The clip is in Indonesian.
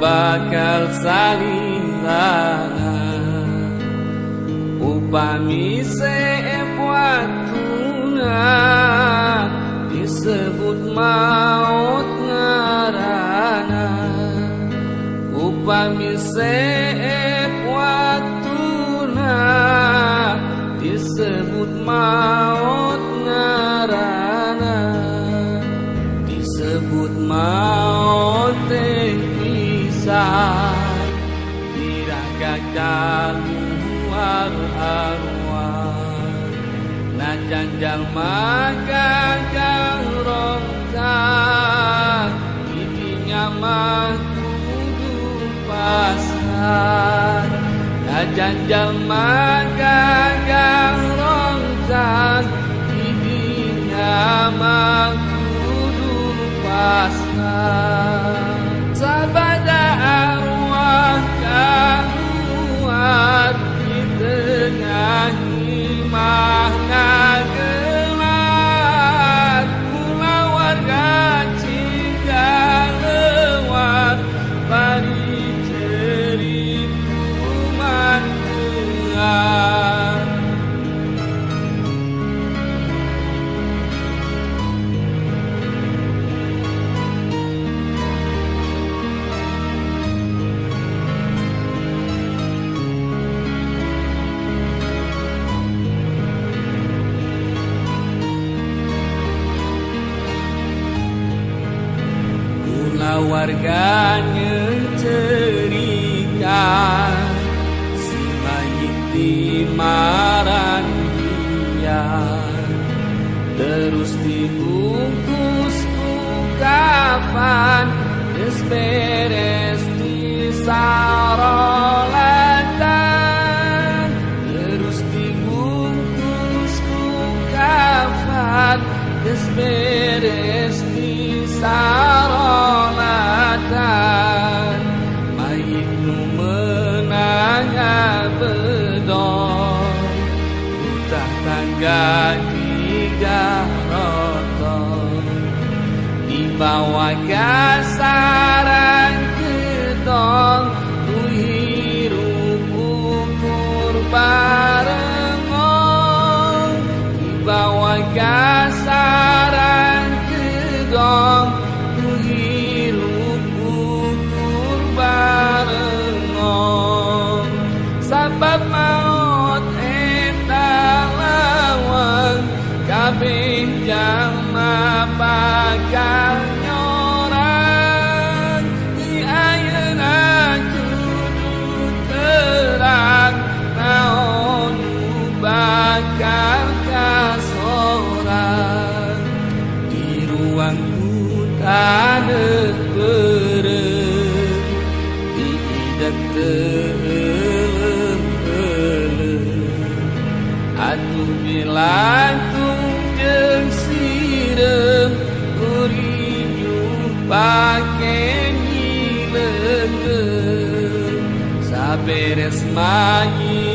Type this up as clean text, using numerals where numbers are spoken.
bakal salilana upami seepwatuna disebut maut ngarana upami seepwatuna disebut maut ngarana disebut maut bisa diragakan luar arwah najan jalma gagang rongkang idinya mah kudu pasang najan jalma gagang rongkang idinya mah kudu pasang sabada arwah keluar di tengah imah ngagelar kula warga Cigalewar bari ceri kumandean warganya cerikan si mayit di marandian terus dibungkus ku kafan geus beres di sarolatan terus dibungkus ku kafan geus beres di sarolatan mayit nu menangnya bedol utah tangga di garoton dibawa gasaran gedong ku hirup ukur barengong dibawa gasaran gedong ku hirup ukur barengong sabab maut eta lawang kabeh jalma bakal nyorang di ayeuna kudu terang naon nu bakal kasorang di ruang taneuh beureum di ideg teuleum-euleuh atuh bilantung jeung sireum urinyuh pake ngileungeun saberes mayit